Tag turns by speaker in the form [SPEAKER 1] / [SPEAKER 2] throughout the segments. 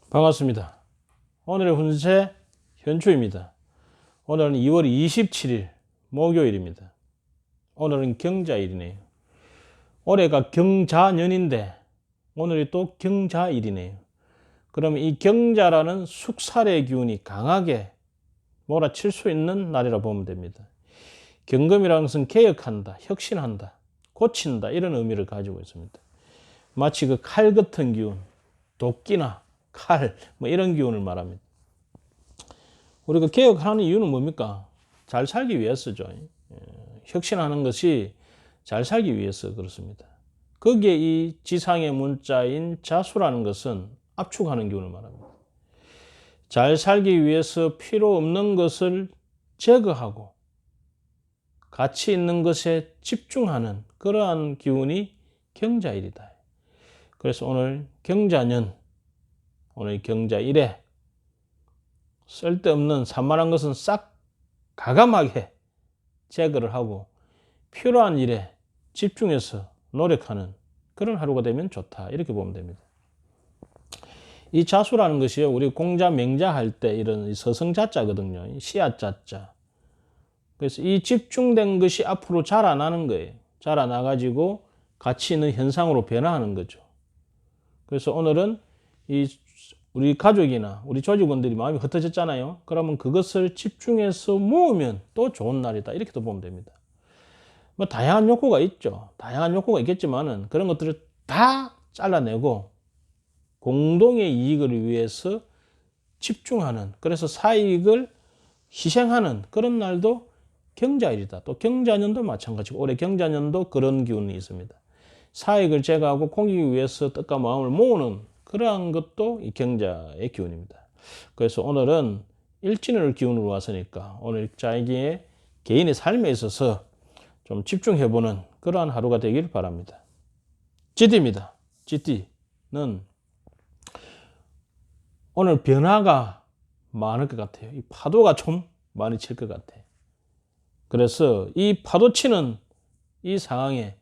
[SPEAKER 1] 반갑습니다. 오늘의 운세 현추입니다. 오늘은 2월 27일 목요일입니다. 오늘은 경자일이네요. 올해가 경자년인데 오늘이 또 경자일이네요. 그러면 이 경자라는 숙살의 기운이 강하게 몰아칠 수 있는 날이라 보면 됩니다. 경금이라는 것은 개혁한다, 혁신한다, 고친다 이런 의미를 가지고 있습니다. 마치 그 칼 같은 기운, 도끼나 칼, 뭐 이런 기운을 말합니다. 우리가 개혁하는 이유는 뭡니까? 잘 살기 위해서죠. 혁신하는 것이 잘 살기 위해서 그렇습니다. 거기에 이 지상의 문자인 자수라는 것은 압축하는 기운을 말합니다. 잘 살기 위해서 필요 없는 것을 제거하고 가치 있는 것에 집중하는 그러한 기운이 경자일이다. 그래서 오늘 경자년, 오늘 경자일에 쓸데없는 산만한 것은 싹 가감하게 제거를 하고 필요한 일에 집중해서 노력하는 그런 하루가 되면 좋다. 이렇게 보면 됩니다. 이 자수라는 것이요, 우리 공자, 맹자 할 때 이런 서성자자거든요. 씨앗자자. 그래서 이 집중된 것이 앞으로 자라나는 거예요. 자라나가지고 가치 있는 현상으로 변화하는 거죠. 그래서 오늘은 우리 가족이나 우리 조직원들이 마음이 흩어졌잖아요. 그러면 그것을 집중해서 모으면 또 좋은 날이다. 이렇게도 보면 됩니다. 뭐 다양한 욕구가 있죠. 다양한 욕구가 있겠지만은 그런 것들을 다 잘라내고 공동의 이익을 위해서 집중하는, 그래서 사익을 희생하는 그런 날도 경자일이다. 또 경자년도 마찬가지고 올해 경자년도 그런 기운이 있습니다. 사익을 제거하고 공익을 위해서 뜻과 마음을 모으는 그러한 것도 이 경자의 기운입니다. 그래서 오늘은 일진을 기운으로 왔으니까 오늘 자기의 개인의 삶에 있어서 좀 집중해보는 그러한 하루가 되길 바랍니다. GT입니다. GT는 오늘 변화가 많을 것 같아요. 이 파도가 좀 많이 칠 것 같아요. 그래서 이 파도 치는 이 상황에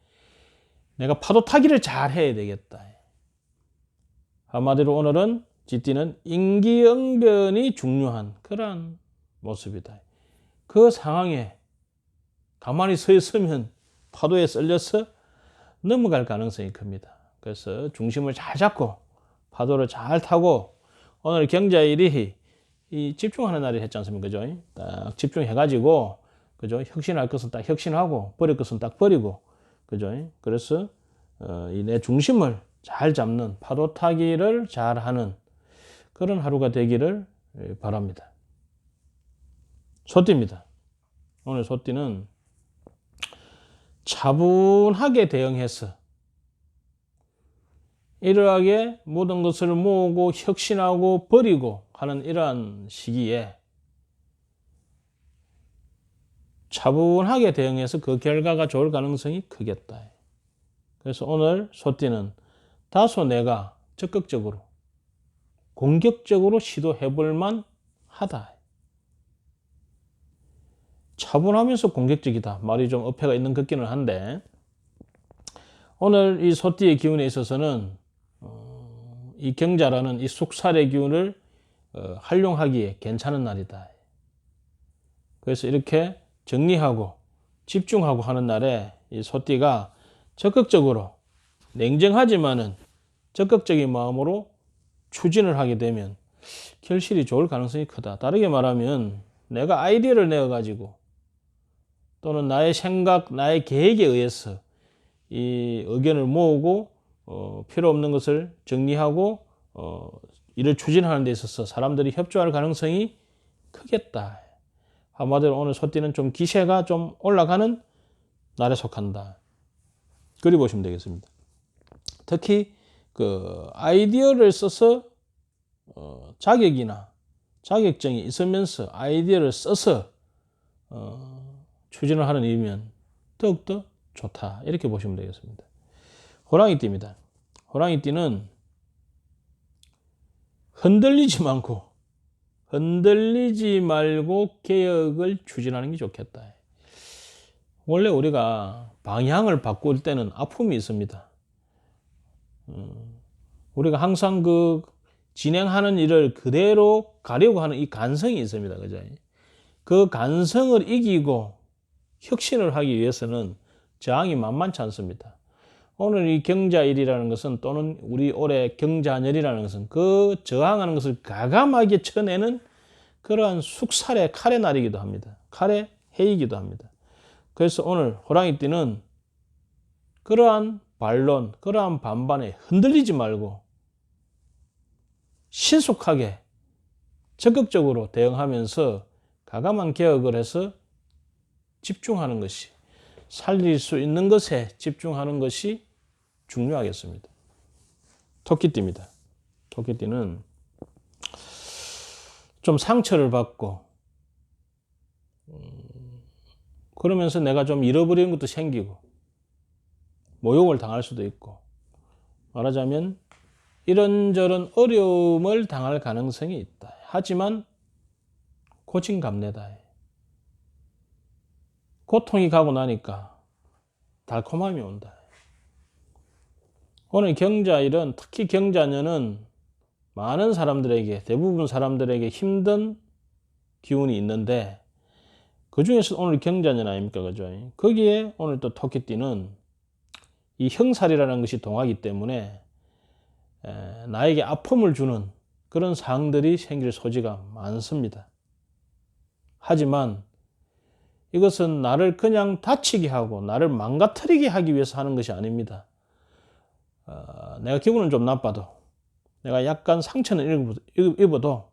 [SPEAKER 1] 내가 파도 타기를 잘 해야 되겠다. 한마디로 오늘은 GT는 임기응변이 중요한 그런 모습이다. 그 상황에 가만히 서 있으면 파도에 쓸려서 넘어갈 가능성이 큽니다. 그래서 중심을 잘 잡고 파도를 잘 타고 오늘 경자일이 이 집중하는 날이 했지 않습니까? 그죠? 딱 집중해가지고, 그죠? 혁신할 것은 딱 혁신하고, 버릴 것은 딱 버리고, 그죠? 그래서, 이 내 중심을 잘 잡는 파도 타기를 잘 하는 그런 하루가 되기를 바랍니다. 소띠입니다. 오늘 소띠는 차분하게 대응해서 이러하게 모든 것을 모으고 혁신하고 버리고 하는 이러한 시기에 차분하게 대응해서 그 결과가 좋을 가능성이 크겠다. 그래서 오늘 소띠는 다소 내가 적극적으로 공격적으로 시도해 볼만 하다. 차분하면서 공격적이다. 말이 좀 어폐가 있는 것 같기는 한데 오늘 이 소띠의 기운에 있어서는 이 경자라는 이 숙살의 기운을 활용하기에 괜찮은 날이다. 그래서 이렇게 정리하고 집중하고 하는 날에 이 소띠가 적극적으로 냉정하지만은 적극적인 마음으로 추진을 하게 되면 결실이 좋을 가능성이 크다. 다르게 말하면 내가 아이디어를 내어가지고 또는 나의 생각, 나의 계획에 의해서 이 의견을 모으고 필요 없는 것을 정리하고 일을 추진하는 데 있어서 사람들이 협조할 가능성이 크겠다. 한마디로 오늘 소띠는 좀 기세가 좀 올라가는 날에 속한다. 그리 보시면 되겠습니다. 특히 그 아이디어를 써서 자격이나 자격증이 있으면서 아이디어를 써서 추진을 하는 일이면 더욱더 좋다. 이렇게 보시면 되겠습니다. 호랑이띠입니다. 호랑이띠는 흔들리지 말고 개혁을 추진하는 게 좋겠다. 원래 우리가 방향을 바꿀 때는 아픔이 있습니다. 우리가 항상 그 진행하는 일을 그대로 가려고 하는 이 간성이 있습니다. 그죠? 그 간성을 이기고 혁신을 하기 위해서는 저항이 만만치 않습니다. 오늘 이 경자일이라는 것은 또는 우리 올해 경자년이라는 것은 그 저항하는 것을 과감하게 쳐내는 그러한 숙살의 칼의 날이기도 합니다. 칼의 해이기도 합니다. 그래서 오늘 호랑이띠는 그러한 반론, 그러한 반반에 흔들리지 말고 신속하게 적극적으로 대응하면서 과감한 개혁을 해서 집중하는 것이, 살릴 수 있는 것에 집중하는 것이 중요하겠습니다. 토끼띠입니다. 토끼띠는 좀 상처를 받고 그러면서 내가 좀 잃어버리는 것도 생기고 모욕을 당할 수도 있고, 말하자면 이런저런 어려움을 당할 가능성이 있다. 하지만 고진감래다. 고통이 가고 나니까 달콤함이 온다. 오늘 경자일은, 특히 경자년은 많은 사람들에게, 대부분 사람들에게 힘든 기운이 있는데 그 중에서 오늘 경자년 아닙니까? 그죠? 거기에 오늘 또 토끼띠는 이 형살이라는 것이 동하기 때문에 나에게 아픔을 주는 그런 사항들이 생길 소지가 많습니다. 하지만 이것은 나를 그냥 다치게 하고 나를 망가뜨리게 하기 위해서 하는 것이 아닙니다. 내가 기분은 좀 나빠도, 내가 약간 상처는 입어도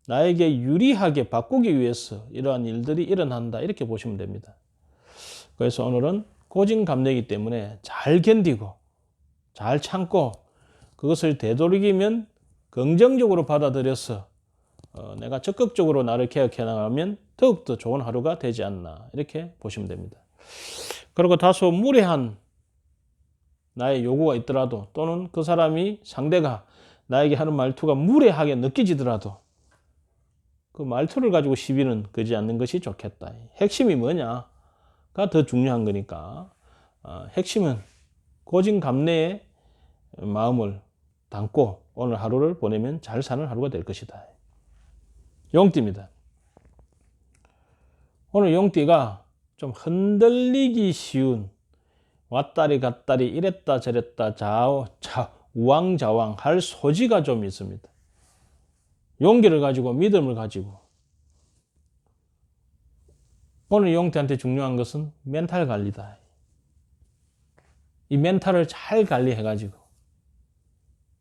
[SPEAKER 1] 나에게 유리하게 바꾸기 위해서 이러한 일들이 일어난다, 이렇게 보시면 됩니다. 그래서 오늘은 고진감래이기 때문에 잘 견디고 잘 참고 그것을 되도록이면 긍정적으로 받아들여서 내가 적극적으로 나를 개혁해 나가면 더욱더 좋은 하루가 되지 않나, 이렇게 보시면 됩니다. 그리고 다소 무례한 나의 요구가 있더라도, 또는 그 사람이, 상대가 나에게 하는 말투가 무례하게 느껴지더라도 그 말투를 가지고 시비는 걸지 않는 것이 좋겠다. 핵심이 뭐냐가 더 중요한 거니까 핵심은 고진감래의 마음을 담고 오늘 하루를 보내면 잘 사는 하루가 될 것이다. 용띠입니다. 오늘 용띠가 좀 흔들리기 쉬운, 왔다리 갔다리 이랬다 저랬다 우왕좌왕 할 소지가 좀 있습니다. 용기를 가지고 믿음을 가지고. 오늘 용띠한테 중요한 것은 멘탈 관리다. 이 멘탈을 잘 관리해가지고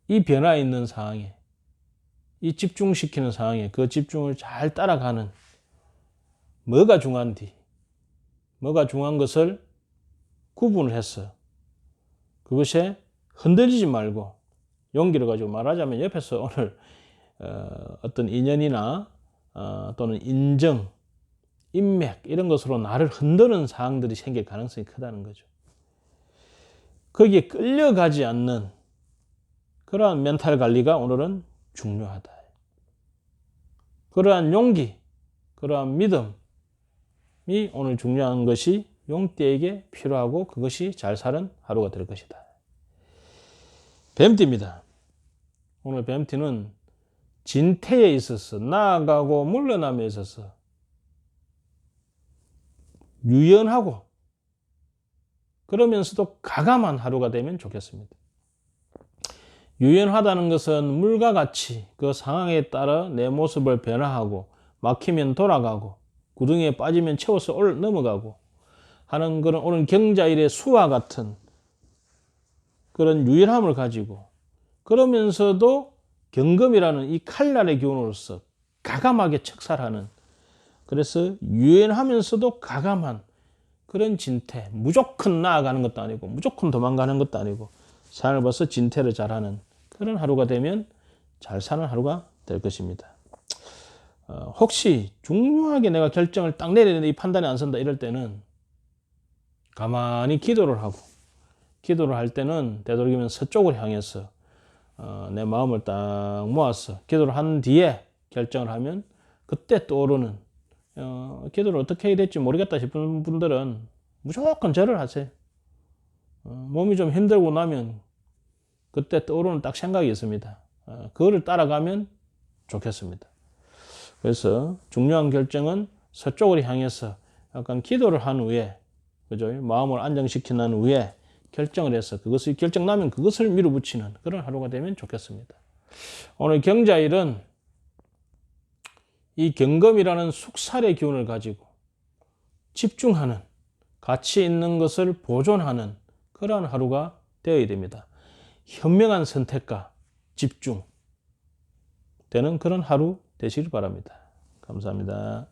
[SPEAKER 1] 이 변화 있는 상황에, 이 집중시키는 상황에 그 집중을 잘 따라가는, 뭐가 중요한지, 뭐가 중요한 것을 구분을 해서 그것에 흔들리지 말고 용기를 가지고, 말하자면 옆에서 오늘 어떤 인연이나 또는 인정, 인맥 이런 것으로 나를 흔드는 사항들이 생길 가능성이 크다는 거죠. 거기에 끌려가지 않는 그러한 멘탈 관리가 오늘은 중요하다. 그러한 용기, 그러한 믿음이 오늘 중요한 것이 용띠에게 필요하고 그것이 잘 사는 하루가 될 것이다. 뱀띠입니다. 오늘 뱀띠는 진퇴에 있어서, 나아가고 물러남에 있어서 유연하고 그러면서도 과감한 하루가 되면 좋겠습니다. 유연하다는 것은 물과 같이 그 상황에 따라 내 모습을 변화하고, 막히면 돌아가고, 구덩이에 빠지면 채워서 넘어가고 하는 그런 오늘 경자일의 수와 같은 그런 유연함을 가지고, 그러면서도 경금이라는 이 칼날의 기운으로서 과감하게 척살하는, 그래서 유연하면서도 과감한 그런 진퇴, 무조건 나아가는 것도 아니고 무조건 도망가는 것도 아니고 상을 봐서 진퇴를 잘하는 그런 하루가 되면 잘 사는 하루가 될 것입니다. 혹시 중요하게 내가 결정을 딱 내리는데 이 판단이 안 선다, 이럴 때는 가만히 기도를 하고, 기도를 할 때는 되도록이면 서쪽을 향해서 내 마음을 딱 모아서 기도를 한 뒤에 결정을 하면, 그때 떠오르는 기도를 어떻게 해야 될지 모르겠다 싶은 분들은 무조건 절을 하세요. 몸이 좀 힘들고 나면 그때 떠오르는 딱 생각이 있습니다. 그거를 따라가면 좋겠습니다. 그래서 중요한 결정은 서쪽으로 향해서 약간 기도를 한 후에, 그죠? 마음을 안정시킨 후에 결정을 해서 그것을 결정 나면 그것을 밀어붙이는 그런 하루가 되면 좋겠습니다. 오늘 경자일은 이 경금이라는 숙살의 기운을 가지고 집중하는, 가치 있는 것을 보존하는 그러한 하루가 되어야 됩니다. 현명한 선택과 집중 되는 그런 하루 되시길 바랍니다. 감사합니다.